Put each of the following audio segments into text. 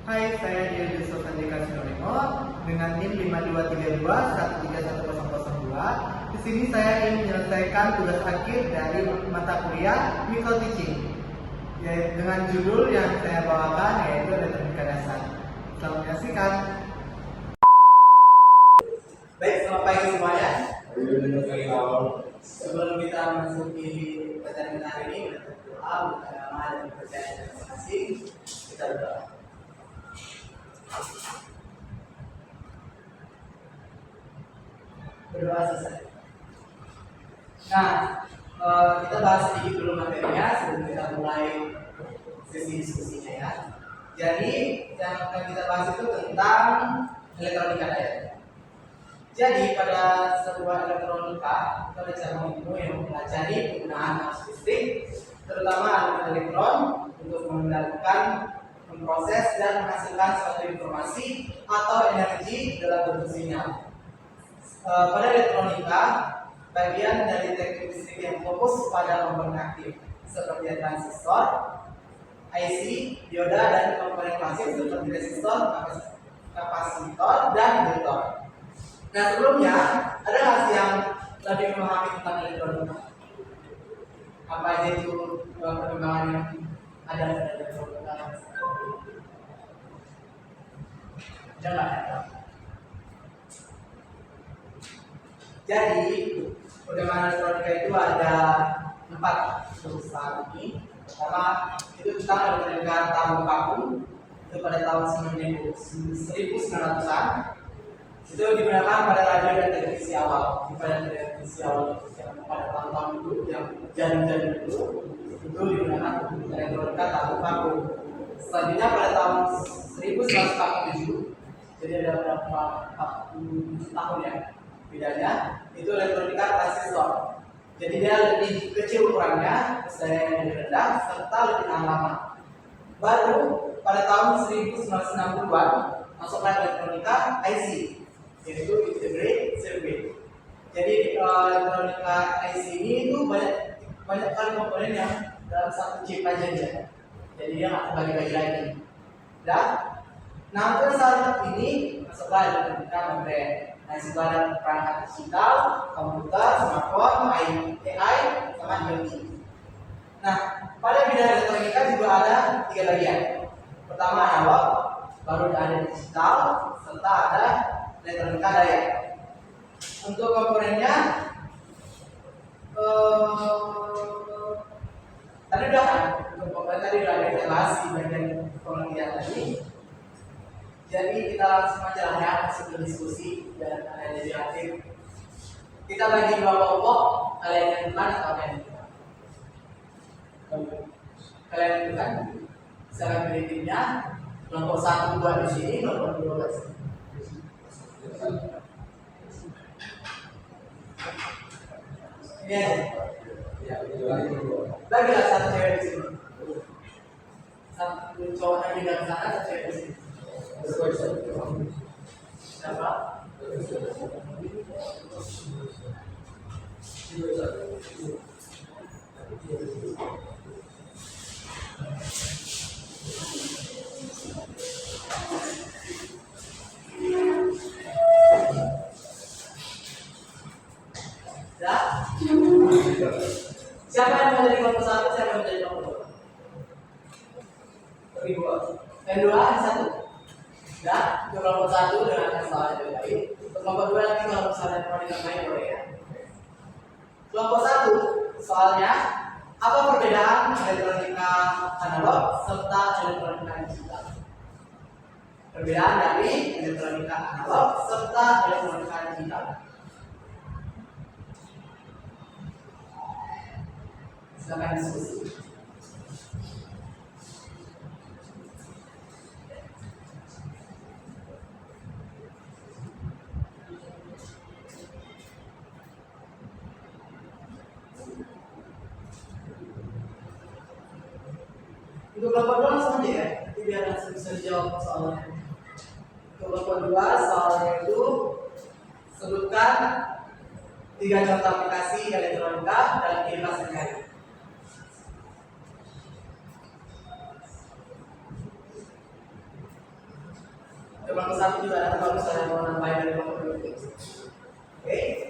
Hai, saya Dian Yusuf Andika Sinolimo dengan NIM 5232131002. Di sini saya ingin menyelesaikan tugas akhir dari mata kuliah Micro Teaching, dengan judul yang saya bawakan yaitu Elektronika Dasar. Selamat menyaksikan. Baik, selamat pagi semuanya. Sebelum kita memasuki pelajaran hari ini, berdoa untuk nama dan kepercayaan masing-masing. Kita berdoa. Berdoa selesai. Nah, kita bahas sedikit dulu materinya sebelum kita mulai sesi diskusinya ya. Jadi yang akan kita bahas itu tentang elektronika daya. Jadi pada sebuah elektronika kita ada cara ilmu yang mempelajari penggunaan arus listrik, terutama aliran elektron untuk mengendalikan, memproses dan menghasilkan suatu informasi atau energi dalam bentuk sinyal. Pada elektronika, bagian dari teknik listrik yang fokus pada komponen aktif seperti transistor, IC, dioda, dan komponen pasif seperti resistor, kapasitor, dan inductor. Nah, sebelumnya ada nggak sih yang lebih memahami tentang elektronika? Apa aja itu perkembangan yang ada pada elektronika? Jangan ya. Jadi, perkembangan elektronika itu ada 4 besar ini. Pertama, itu tentang elektronika tabung vakum itu pada tahun 1900-an. Itu digunakan pada radio dan televisi awal. Pada televisi awal pada tahun-tahun dulu yang jalan-jalan dulu itu digunakan elektronika tabung vakum. Selanjutnya pada tahun 1947, jadi ada berapa 47 tahun ya bedanya, itu elektronika transistor. Jadi dia lebih kecil ukurannya, daya lebih rendah, serta lebih tahan lama. Baru pada tahun 1960-an masuklah elektronika IC, yaitu integrated circuit. Jadi elektronika IC ini itu banyak kali komponen yang dalam satu chip aja dia. Jadi dia nggak terbagi-bagi lagi. Dan nah untuk saat ini masuklah elektronika membrane. Nah, itu ada perangkat digital, komputer, smartphone, AI, sama IoT. Nah, pada bidang elektronika juga ada 3 bagian. Pertama analog, baru ada digital, serta ada elektronika daya. Untuk komponennya, tadi udah kan? Untuk komponen tadi udah ada instalasi bagian pengertian tadi. Jadi kita langsung aja lah ya masuk ke diskusi dan ada jadi aktif. Kita bagi 2 kelompok, kalian yang duluan atau kalian yang duluan? Kalian yang duluan, misalkan pilih timnya, kelompok 1 buat di sini, kelompok 2 buat di sini. Ini aja. Bagilah satu cewek di sini. Satu cowok yang pindah ke sana, satu cewek di sini. Siapa? Siapa yang mau jadi kelompok 1? Siapa yang mau jadi kelompok 2? Bagi 2. Yang 2 yang 1. Ya, untuk kelompok 1 dengan soal yang baik. Untuk kelompok 2 nanti kalau misalnya mau ditambahin boleh ya. Kelompok 1 soalnya apa perbedaan elektronika analog serta elektronika digital? Perbedaan dari elektronika analog serta elektronika digital. Silakan diskusi. Untuk kelompok 2 langsung aja ya, nanti biar langsung bisa dijawab soalnya. Untuk kelompok 2 soalnya itu sebutkan 3 contoh aplikasi elektronika dalam kehidupan sehari-hari. Teman satu juga ada kalau misalnya mau nambahin dari nomor itu. Oke.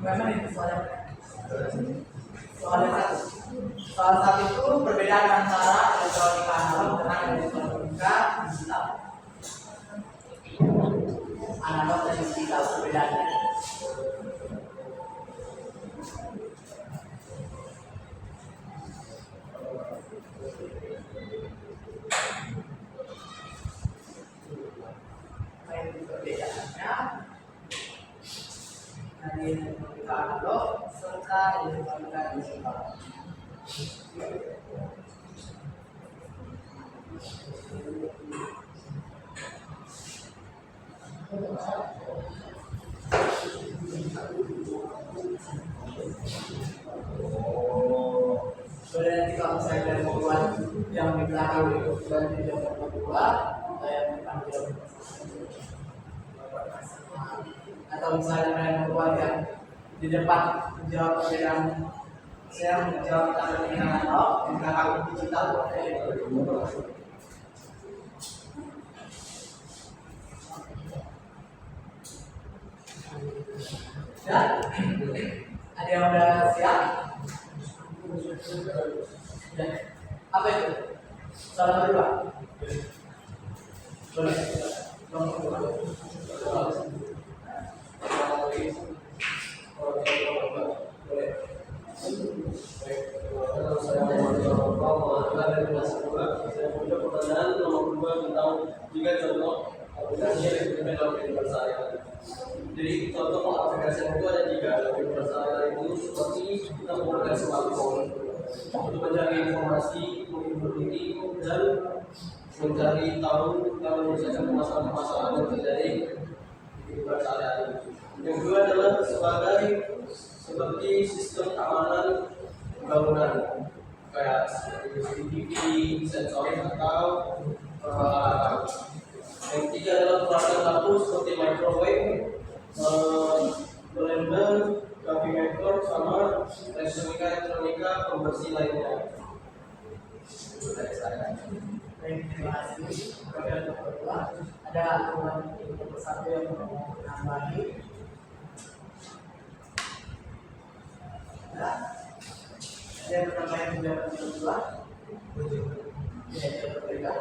Gimana itu soalnya? Soal satu itu perbedaan antara elektronika analog dengan elektronika digital. Analog dan digital perbedaannya. Dari elektronika analog serta elektronika digital. Nanti kalau saya dari membuat yang di belakang itu dan di depan kedua, saya ambil atau misalnya saya membuat yang di depan menjawab perbedaan, saya menjawab tentang perbedaan analog, di belakang digital. Ya, ada yang udah siap? Ya. Apa itu? Salah kedua. Boleh. Pertanyaan nomor 2 tentang tiga contoh aplikasi yang digunakan dalam kehidupan sehari-hari. Jadi contoh aplikasi itu ada 3 dalam kehidupan sehari-hari itu seperti kita menggunakan smartphone untuk mencari informasi, mengikuti dan mencari tahu dan menyelesaikan masalah-masalah yang terjadi di kehidupan sehari-hari. Yang kedua adalah seperti sistem keamanan bangunan kayak CCTV, sensor atau yang ketiga adalah peralatan lampu seperti microwave, blender, coffee maker, sama elektronika pembersih lainnya. Itu dari saya. Baik, terima kasih. Kemudian nomor 2 ada aturan nomor 1 yang mau menambahi. Nah, ada yang menambahkan juga nomor 2. Ya, itu berbeda.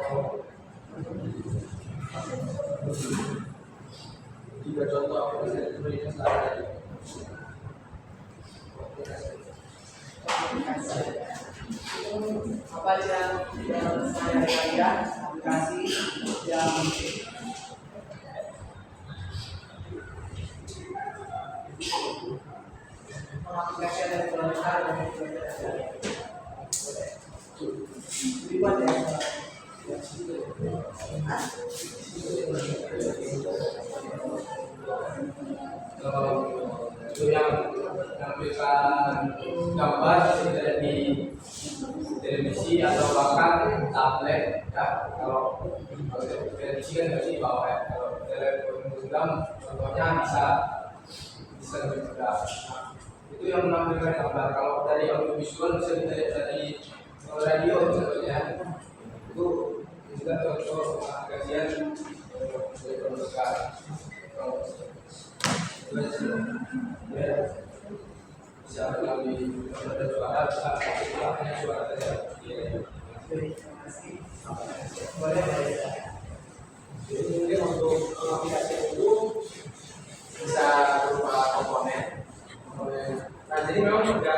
3 contoh aplikasi yang diberikan sehari-hari. Apa yang saya lihat aplikasi yang aplikasi dari elektronika dan dibuat ya. Itu yang menampilkan gambar tidak di televisi atau bahkan tablet ya. Kalau televisi kan nggak sih bawa ya. Kalau teleprogram contohnya bisa lebih mudah. Nah, itu yang menampilkan gambar. Kalau dari audio visual bisa dilihat dari radio contohnya. Itu juga contoh kajian elektronika. Bisa melalui ada suara, hanya suara saja. Jadi mungkin untuk aplikasi itu bisa berupa komponen. Nah, jadi memang juga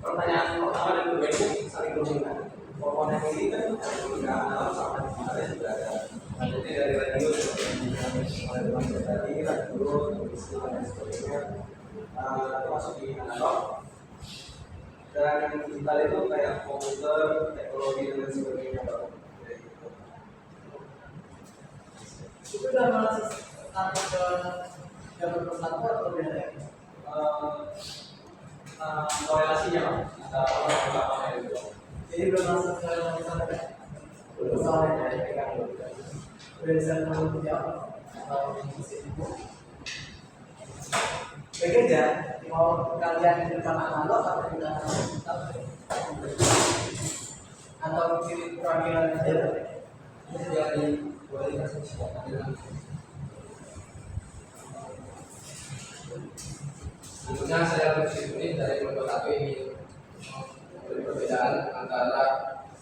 pertanyaan pertama dan kedua ini saling berhubungan. Komponen ini kan juga sama digitalnya juga ada. Jadi dari radio oleh teman kita tadi, radio, televisi dan sebagainya, termasuk di analog. Dan yang digital itu kayak komputer, teknologi dan sebagainya. Itu udah masuk sampai ke jalur persatu atau beda ya? Korelasinya apa itu? Jadi belum masuk ke jalur persatu ya? Belum soalnya dari pegang dulu. Udah bisa menjawab atau masih ibu? Bekerja mau kalian di tanah analog atau di tanah atau di perwakilan aja Jadi kualitas dengan tentunya saya bersyukur dari membuat satu ini perbedaan antara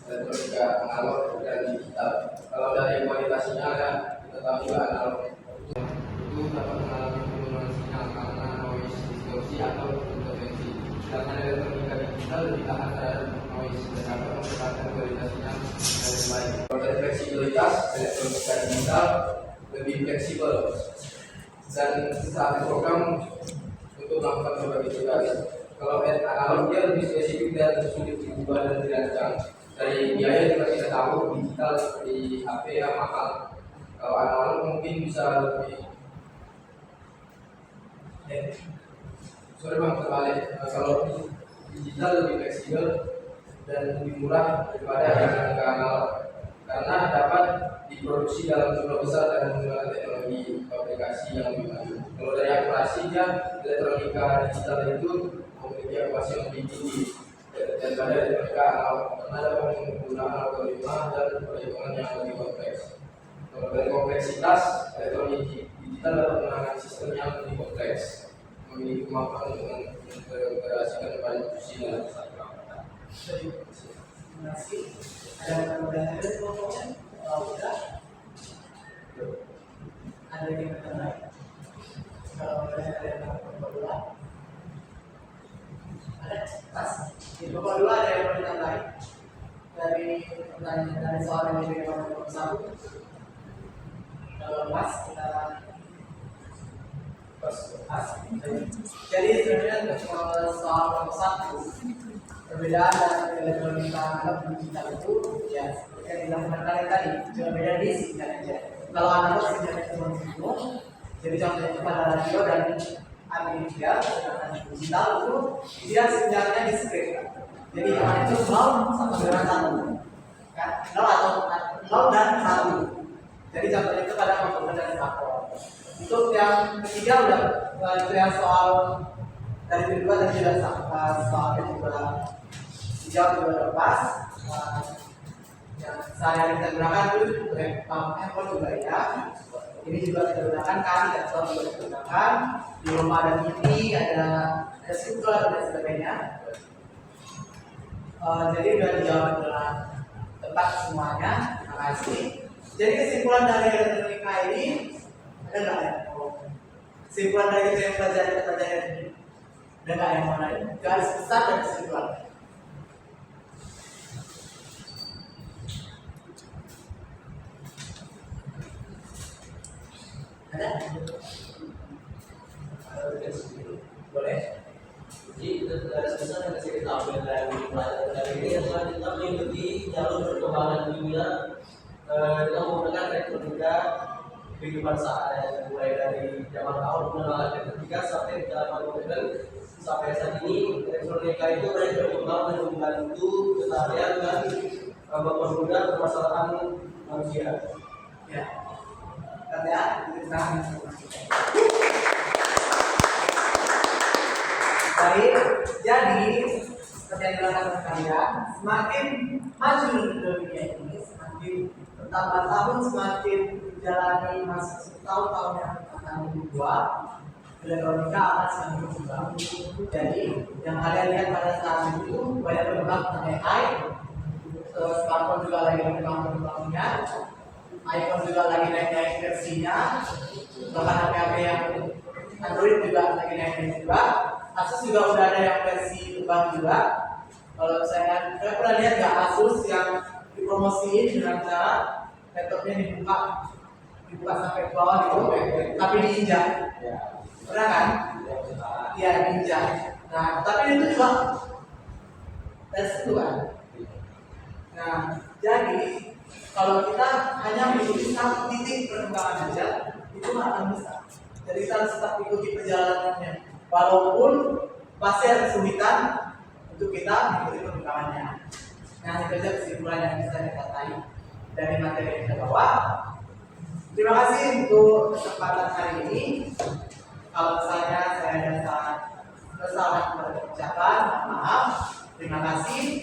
elektronika analog dan digital. Kalau dari kualitasnya kan kita tahu juga analog itu dapat mengalami penurunan sinyal karena noise distorsi atau interferensi. Sedangkan elektronika digital lebih tahan terhadap noise dan dapat mempertahankan kualitas sinyal dengan baik. Kalau dari fleksibilitas, elektronika digital lebih fleksibel dan saat program untuk melakukan berbagai tugas. Kalau analog dia lebih spesifik dan sulit diubah dan dirancang. Dari biaya juga kita tahu digital seperti HP yang mahal. Kalau analog mungkin bisa lebih sorry bang terbalik. Kalau digital lebih fleksibel dan lebih murah daripada yang analog karena dapat diproduksi dalam jumlah besar dan menggunakan teknologi aplikasi yang lebih maju. Kalau dari akurasinya, elektronika digital itu memiliki akurasi yang lebih tinggi daripada elektronika analog karena dapat menggunakan algoritma dan perhitungan yang lebih kompleks. Kalau dari kompleksitas, elektronika digital dapat menangani sistem yang lebih kompleks, memiliki kemampuan untuk mengintegrasikan banyak fungsi dalam satu perangkat. Terima kasih. Ada pertanyaan dari kelompoknya? Kalau tidak, ada yang bertanya. Kalau ada yang berdua, ada pas. Di kelompok dua ada yang bertanya dari pertanyaan dari soal yang diberikan oleh kelompok satu. Kalau pas kita pas. Jadi sebenarnya soal kelompok satu. Perbedaan dari elektronika analog digital itu ya seperti yang dilakukan kalian tadi, cuma beda di sinyal aja. Kalau analog sinyalnya cuma itu, jadi contohnya pada radio dan amplifier, sedangkan digital itu dia sinyalnya discrete. Jadi yang itu 0 sama dengan 1, kan? 0 atau 0 dan 1. Jadi contohnya itu pada komponen dan faktor. Untuk yang ketiga udah itu yang soal dari kedua dan juga soalnya juga dijawab juga lepas. Yang saya kita gunakan itu handphone juga ya. Ini juga kita gunakan kami dan soal juga kita gunakan di rumah ada TV, ada speaker dan sebagainya. Jadi sudah dijawab dengan tepat semuanya. Terima kasih. Jadi kesimpulan dari elektronika ini ada nggak ya? Kesimpulan dari kita yang pelajari ini ada nggak yang mana? Garis besar dan kesimpulan. Ada? Boleh? Jadi garis besar yang kasih kita ambil dari pelajaran dari ini adalah kita mengikuti jalur perkembangan dunia. Kita menggunakan elektronika kehidupan sehari mulai dari zaman awal pengenalan elektronika sampai zaman modern sampai saat ini elektronika itu banyak berkembang dan membantu keseharian dan mempermudah permasalahan manusia. Ya. Pertanyaan? Baik, jadi seperti yang dilakukan kalian, semakin maju dunia ini, semakin bertambah tahun, semakin menjalani masuk tahun-tahun yang akan dibuat, elektronika akan semakin berkembang. Jadi yang kalian lihat pada saat itu banyak berkembang tentang AI, smartphone juga lagi berkembang-berkembangnya, iPhone juga lagi naik-naik versinya, bahkan HP-HP yang Android juga lagi naik-naik juga. Asus juga udah ada yang versi terbaru juga. Kalau saya pernah lihat nggak Asus yang dipromosiin dengan cara laptopnya dibuka sampai ke bawah gitu, tapi diinjak. Pernah kan? Iya diinjak. Nah, tapi itu juga tes itu kan. Nah, jadi kalau kita hanya mengikuti satu titik perkembangan aja, itu nggak akan bisa. Jadi kita harus tetap ikuti perjalanannya. Walaupun pasti ada kesulitan untuk kita mengikuti perkembangannya. Nah, itu saja kesimpulan yang bisa kita tahu dari materi yang kita bawa. Terima kasih untuk kesempatan hari ini. Kalau misalnya Kesalahan yang telah dikerjakan, maaf. Terima kasih.